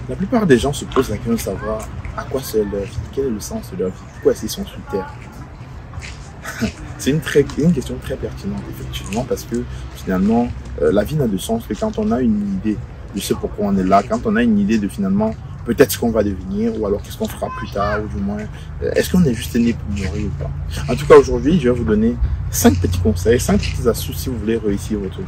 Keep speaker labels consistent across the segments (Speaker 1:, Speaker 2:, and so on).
Speaker 1: La plupart des gens se posent la question de savoir à quoi sert leur vie, quel est le sens de leur vie, pourquoi est-ce qu'ils sont sur Terre. C'est une question très pertinente, effectivement, parce que finalement, la vie n'a de sens que quand on a une idée de ce pourquoi on est là, quand on a une idée de finalement peut-être ce qu'on va devenir, ou alors qu'est-ce qu'on fera plus tard, ou du moins, est-ce qu'on est juste né pour mourir ou pas. En tout cas, aujourd'hui, je vais vous donner 5 petits conseils, 5 petites astuces si vous voulez réussir votre vie.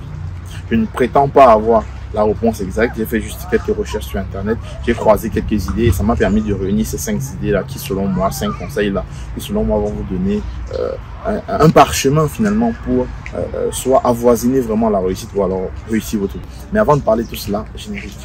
Speaker 1: Je ne prétends pas avoir la réponse exacte. J'ai fait juste quelques recherches sur Internet. J'ai croisé quelques idées et ça m'a permis de réunir ces 5 idées-là qui, selon moi, 5 conseils-là, qui, selon moi, vont vous donner un parchemin finalement pour soit avoisiner vraiment la réussite ou alors réussir votre vie. Mais avant de parler de tout cela, générique.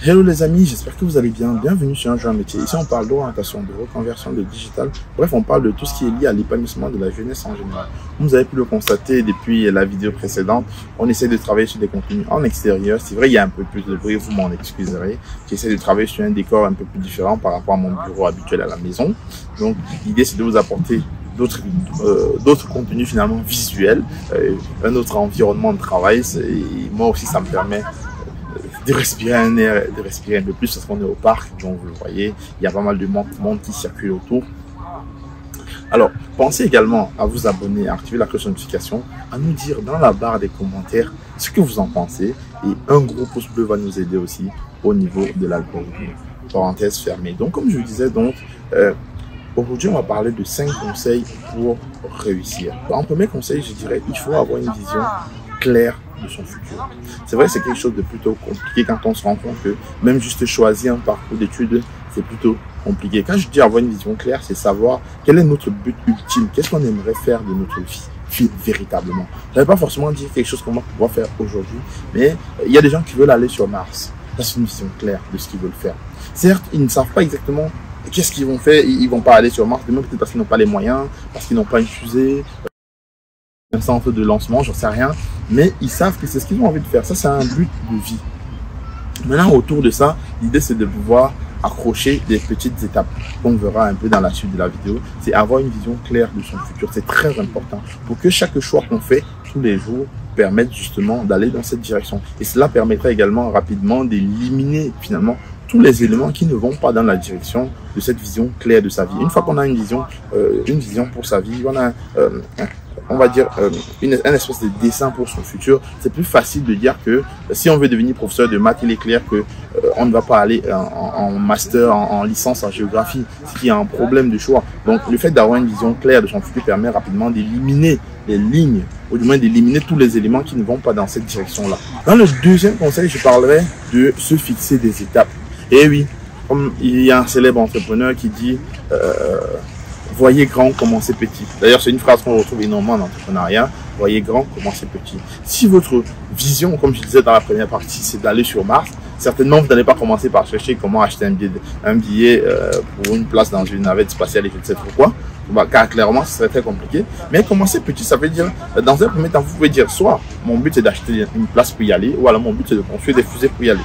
Speaker 1: Hello les amis, j'espère que vous allez bien. Bienvenue sur Un Jeune Métier. Ici on parle d'orientation, de reconversion, de digital. Bref, on parle de tout ce qui est lié à l'épanouissement de la jeunesse en général. Comme vous avez pu le constater depuis la vidéo précédente, on essaie de travailler sur des contenus en extérieur. C'est vrai, il y a un peu plus de bruit, vous m'en excuserez. J'essaie de travailler sur un décor un peu plus différent par rapport à mon bureau habituel à la maison. Donc l'idée c'est de vous apporter d'autres contenus finalement visuels, un autre environnement de travail. Et moi aussi ça me permet de respirer un air, de respirer un peu plus parce qu'on est au parc, donc vous le voyez, il y a pas mal de monde qui circule autour. Alors, pensez également à vous abonner, à activer la cloche de notification, à nous dire dans la barre des commentaires ce que vous en pensez et un gros pouce bleu va nous aider aussi au niveau de l'algorithme. Parenthèse fermée. Donc, comme je vous disais, aujourd'hui, on va parler de 5 conseils pour réussir. En premier conseil, je dirais, il faut avoir une vision claire de son futur. C'est vrai, c'est quelque chose de plutôt compliqué quand on se rend compte que même juste choisir un parcours d'études, c'est plutôt compliqué. Quand je dis avoir une vision claire, c'est savoir quel est notre but ultime, qu'est-ce qu'on aimerait faire de notre vie véritablement. Je ne vais pas forcément dire quelque chose qu'on va pouvoir faire aujourd'hui, mais il y a des gens qui veulent aller sur Mars. Ça, c'est une vision claire de ce qu'ils veulent faire. Certes, ils ne savent pas exactement qu'est-ce qu'ils vont faire, ils ne vont pas aller sur Mars, même peut-être parce qu'ils n'ont pas les moyens, parce qu'ils n'ont pas une fusée, un centre de lancement, j'en sais rien, mais ils savent que c'est ce qu'ils ont envie de faire. Ça, c'est un but de vie. Maintenant, autour de ça, l'idée, c'est de pouvoir accrocher des petites étapes qu'on verra un peu dans la suite de la vidéo. C'est avoir une vision claire de son futur. C'est très important pour que chaque choix qu'on fait tous les jours permette justement d'aller dans cette direction. Et cela permettra également rapidement d'éliminer finalement tous les éléments qui ne vont pas dans la direction de cette vision claire de sa vie. Une fois qu'on a une vision pour sa vie, on a on va dire un espèce de dessin pour son futur, c'est plus facile de dire que si on veut devenir professeur de maths, il est clair que on ne va pas aller en master, en licence en géographie, ce qui est un problème de choix. Donc le fait d'avoir une vision claire de son futur permet rapidement d'éliminer les lignes, ou du moins d'éliminer tous les éléments qui ne vont pas dans cette direction-là. Dans le deuxième conseil, je parlerai de se fixer des étapes. Et oui, comme il y a un célèbre entrepreneur qui dit voyez grand, commencez petit. D'ailleurs, c'est une phrase qu'on retrouve énormément dans l'entrepreneuriat. Voyez grand, commencez petit. Si votre vision, comme je disais dans la première partie, c'est d'aller sur Mars, certainement, vous n'allez pas commencer par chercher comment acheter un billet pour une place dans une navette spatiale et je ne sais pourquoi. Car clairement, ce serait très compliqué. Mais commencer petit, ça veut dire, dans un premier temps, vous pouvez dire, soit mon but c'est d'acheter une place pour y aller, ou alors mon but c'est de construire des fusées pour y aller.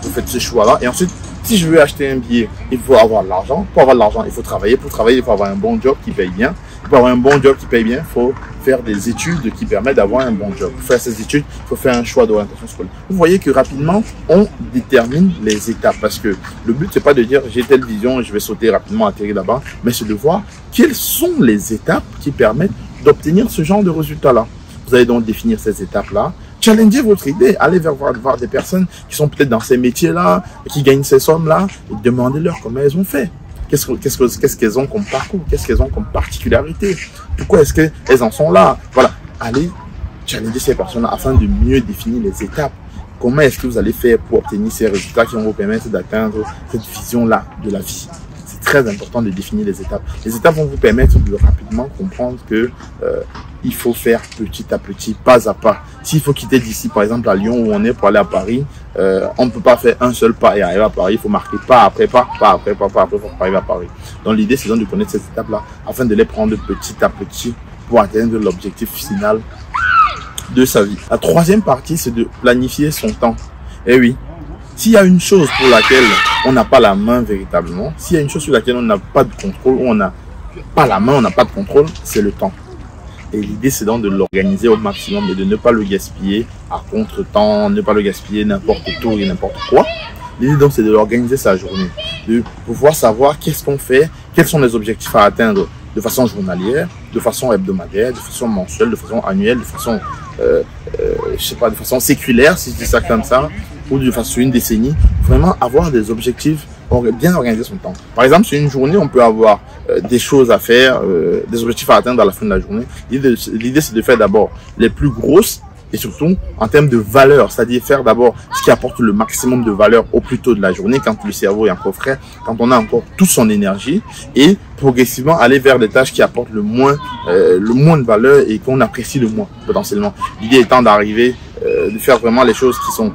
Speaker 1: Vous faites ce choix-là. Et ensuite, si je veux acheter un billet, il faut avoir de l'argent. Pour avoir de l'argent, il faut travailler. Pour travailler, il faut avoir un bon job qui paye bien. Pour avoir un bon job qui paye bien, il faut faire des études qui permettent d'avoir un bon job. Pour faire ces études, il faut faire un choix d'orientation scolaire. Vous voyez que rapidement, on détermine les étapes. Parce que le but, c'est pas de dire j'ai telle vision et je vais sauter rapidement, atterrir là-bas. Mais c'est de voir quelles sont les étapes qui permettent d'obtenir ce genre de résultats-là. Vous allez donc définir ces étapes-là. Challengez votre idée, allez voir des personnes qui sont peut-être dans ces métiers-là, qui gagnent ces sommes-là, et demandez-leur comment elles ont fait. Qu'est-ce qu'elles ont comme parcours, qu'est-ce qu'elles ont comme particularité, pourquoi est-ce qu'elles en sont là. Voilà, allez challenger ces personnes afin de mieux définir les étapes. Comment est-ce que vous allez faire pour obtenir ces résultats qui vont vous permettre d'atteindre cette vision-là de la vie. C'est très important de définir les étapes. Les étapes vont vous permettre de rapidement comprendre que il faut faire petit à petit, pas à pas. S'il faut quitter d'ici, par exemple, à Lyon où on est pour aller à Paris, on ne peut pas faire un seul pas et arriver à Paris. Il faut marquer pas après pas, pas après pas, pas après pas pour arriver à Paris. Donc l'idée, c'est donc de connaître ces étapes-là afin de les prendre petit à petit pour atteindre l'objectif final de sa vie. La troisième partie, c'est de planifier son temps. Eh oui, s'il y a une chose pour laquelle on n'a pas la main véritablement, s'il y a une chose sur laquelle on n'a pas de contrôle, on n'a pas la main, on n'a pas de contrôle, c'est le temps. Et l'idée, c'est donc de l'organiser au maximum et de ne pas le gaspiller à contre-temps, ne pas le gaspiller n'importe où et n'importe quoi. L'idée, donc, c'est de l'organiser sa journée, de pouvoir savoir qu'est-ce qu'on fait, quels sont les objectifs à atteindre de façon journalière, de façon hebdomadaire, de façon mensuelle, de façon annuelle, de façon, je sais pas, de façon séculaire, si je dis ça comme ça, ou de façon une décennie. Vraiment avoir des objectifs, bien organiser son temps. Par exemple, sur une journée, on peut avoir des choses à faire, des objectifs à atteindre à la fin de la journée. L'idée, c'est de faire d'abord les plus grosses et surtout en termes de valeur, c'est-à-dire faire d'abord ce qui apporte le maximum de valeur au plus tôt de la journée, quand le cerveau est encore frais, quand on a encore toute son énergie, et progressivement aller vers des tâches qui apportent le moins de valeur et qu'on apprécie le moins potentiellement. L'idée étant d'arriver, de faire vraiment les choses qui sont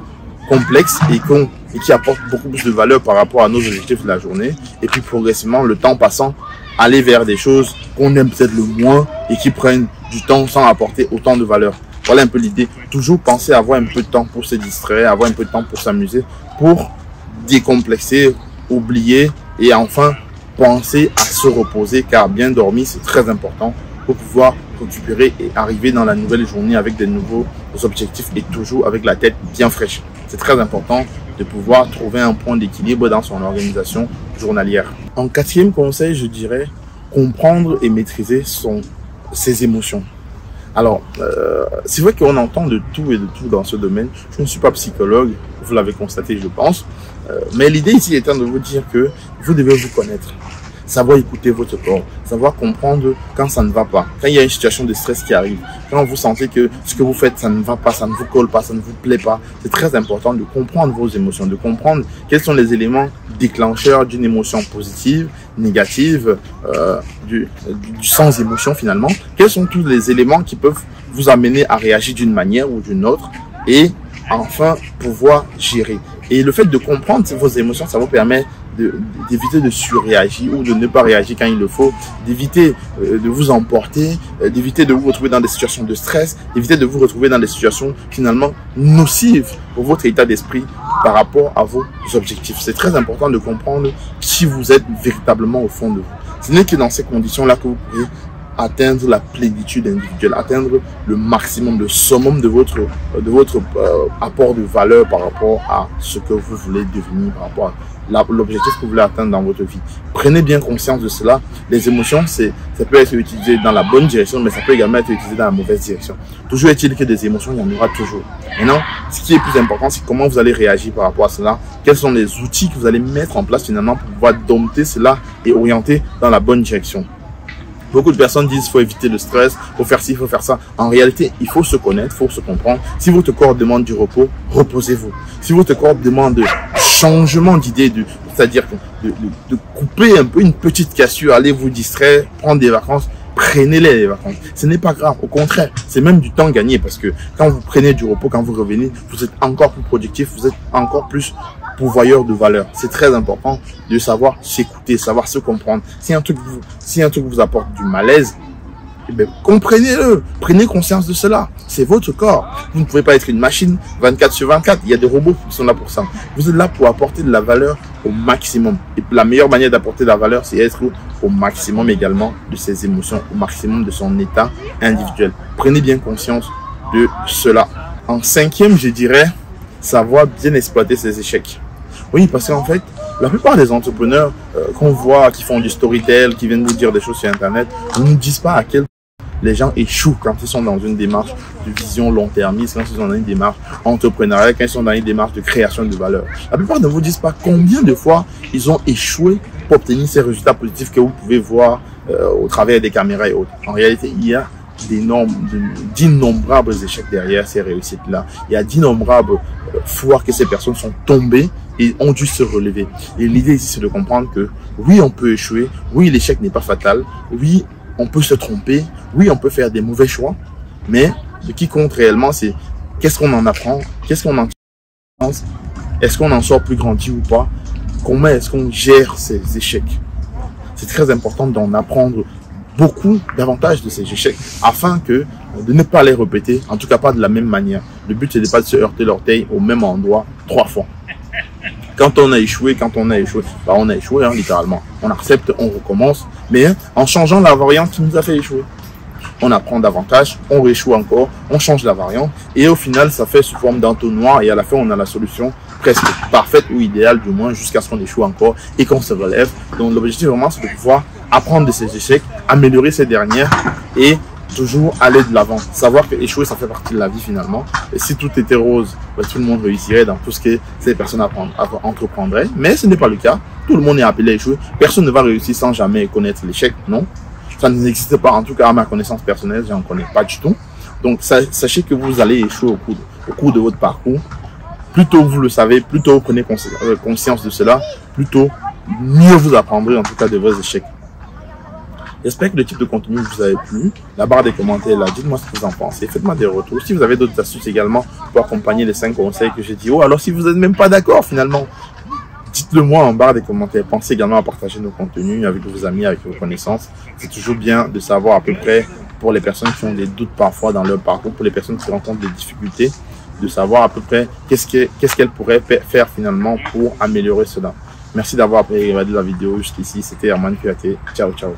Speaker 1: complexes et qui apportent beaucoup plus de valeur par rapport à nos objectifs de la journée. Et puis progressivement, le temps passant, aller vers des choses qu'on aime peut-être le moins et qui prennent du temps sans apporter autant de valeur. Voilà un peu l'idée. Toujours penser à avoir un peu de temps pour se distraire, avoir un peu de temps pour s'amuser, pour décomplexer, oublier et enfin penser à se reposer, car bien dormi, c'est très important pour pouvoir récupérer et arriver dans la nouvelle journée avec des nouveaux objectifs et toujours avec la tête bien fraîche. C'est très important de pouvoir trouver un point d'équilibre dans son organisation journalière. En quatrième conseil, je dirais comprendre et maîtriser ses émotions. Alors, c'est vrai qu'on entend de tout et de tout dans ce domaine. Je ne suis pas psychologue, vous l'avez constaté, je pense. Mais l'idée ici étant de vous dire que vous devez vous connaître. Savoir écouter votre corps, savoir comprendre quand ça ne va pas, quand il y a une situation de stress qui arrive, quand vous sentez que ce que vous faites, ça ne va pas, ça ne vous colle pas, ça ne vous plaît pas. C'est très important de comprendre vos émotions, de comprendre quels sont les éléments déclencheurs d'une émotion positive, négative, du sans émotion finalement. Quels sont tous les éléments qui peuvent vous amener à réagir d'une manière ou d'une autre et enfin pouvoir gérer. Et le fait de comprendre vos émotions, ça vous permet d'éviter de surréagir ou de ne pas réagir quand il le faut, d'éviter de vous emporter, d'éviter de vous retrouver dans des situations de stress, d'éviter de vous retrouver dans des situations finalement nocives pour votre état d'esprit par rapport à vos objectifs. C'est très important de comprendre qui vous êtes véritablement au fond de vous. Ce n'est que dans ces conditions-là que vous pouvez atteindre la plénitude individuelle, atteindre le maximum, le summum de votre apport de valeur par rapport à ce que vous voulez devenir, par rapport à l'objectif que vous voulez atteindre dans votre vie. Prenez bien conscience de cela. Les émotions, ça peut être utilisé dans la bonne direction, mais ça peut également être utilisé dans la mauvaise direction. Toujours est-il que des émotions, il y en aura toujours. Maintenant, ce qui est plus important, c'est comment vous allez réagir par rapport à cela. Quels sont les outils que vous allez mettre en place finalement pour pouvoir dompter cela et orienter dans la bonne direction. Beaucoup de personnes disent qu'il faut éviter le stress, il faut faire ci, il faut faire ça. En réalité, il faut se connaître, il faut se comprendre. Si votre corps demande du repos, reposez-vous. Si votre corps demande changement d'idée, c'est-à-dire de couper un peu une petite cassure, aller vous distraire, prendre des vacances, prenez-les vacances. Ce n'est pas grave, au contraire, c'est même du temps gagné parce que quand vous prenez du repos, quand vous revenez, vous êtes encore plus productif, vous êtes encore plus pourvoyeur de valeur. C'est très important de savoir s'écouter, savoir se comprendre. Si un truc vous apporte du malaise, eh bien, comprenez-le, prenez conscience de cela. C'est votre corps. Vous ne pouvez pas être une machine 24/24. Il y a des robots qui sont là pour ça. Vous êtes là pour apporter de la valeur au maximum. Et la meilleure manière d'apporter de la valeur, c'est être au maximum également de ses émotions, au maximum de son état individuel. Prenez bien conscience de cela. En cinquième, je dirais, savoir bien exploiter ses échecs. Oui, parce qu'en fait, la plupart des entrepreneurs qu'on voit, qui font du storytelling, qui viennent nous dire des choses sur Internet, ne nous disent pas à quel point les gens échouent quand ils sont dans une démarche de vision long-termiste, quand ils sont dans une démarche entrepreneuriale, quand ils sont dans une démarche de création de valeur. La plupart ne vous disent pas combien de fois ils ont échoué pour obtenir ces résultats positifs que vous pouvez voir au travers des caméras et autres. En réalité, il y a d'innombrables échecs derrière ces réussites-là. Il y a d'innombrables fois que ces personnes sont tombées et ont dû se relever. Et l'idée ici, c'est de comprendre que oui, on peut échouer, oui, l'échec n'est pas fatal, oui, on peut se tromper, oui, on peut faire des mauvais choix, mais ce qui compte réellement, c'est qu'est-ce qu'on en apprend, qu'est-ce qu'on en tire, est-ce qu'on en sort plus grandi ou pas, comment est-ce qu'on gère ces échecs. C'est très important d'en apprendre beaucoup davantage de ces échecs afin que de ne pas les répéter, en tout cas pas de la même manière. Le but, c'est de ne pas se heurter l'orteil au même endroit 3 fois. Quand on a échoué, bah, on a échoué, hein, littéralement. On accepte, on recommence, mais en changeant la variante qui nous a fait échouer. On apprend davantage, on réchoue encore, on change la variante, et au final, ça fait sous forme d'entonnoir, et à la fin, on a la solution presque parfaite ou idéale, du moins, jusqu'à ce qu'on échoue encore et qu'on se relève. Donc, l'objectif, vraiment, c'est de pouvoir apprendre de ces échecs, améliorer ces dernières, et toujours aller de l'avant. Savoir que échouer, ça fait partie de la vie, finalement. Et si tout était rose, bah, tout le monde réussirait dans tout ce que ces personnes entreprendraient. Mais ce n'est pas le cas. Tout le monde est appelé à échouer. Personne ne va réussir sans jamais connaître l'échec, non? Ça n'existe pas, en tout cas à ma connaissance personnelle, je n'en connais pas du tout. Donc sachez que vous allez échouer au cours de votre parcours. Plus tôt vous le savez, plus tôt vous prenez conscience de cela, plus tôt mieux vous apprendrez en tout cas de vos échecs. J'espère que le type de contenu vous a plu. La barre des commentaires là, dites-moi ce que vous en pensez. Faites-moi des retours. Si vous avez d'autres astuces également pour accompagner les 5 conseils que j'ai dit, oh alors si vous n'êtes même pas d'accord finalement, dites-le moi en barre des commentaires. Pensez également à partager nos contenus avec vos amis, avec vos connaissances. C'est toujours bien de savoir à peu près, pour les personnes qui ont des doutes parfois dans leur parcours, pour les personnes qui rencontrent des difficultés, de savoir à peu près qu'est-ce qu'elles pourraient faire finalement pour améliorer cela. Merci d'avoir regardé la vidéo jusqu'ici. C'était Herman Kouyaté. Ciao, ciao.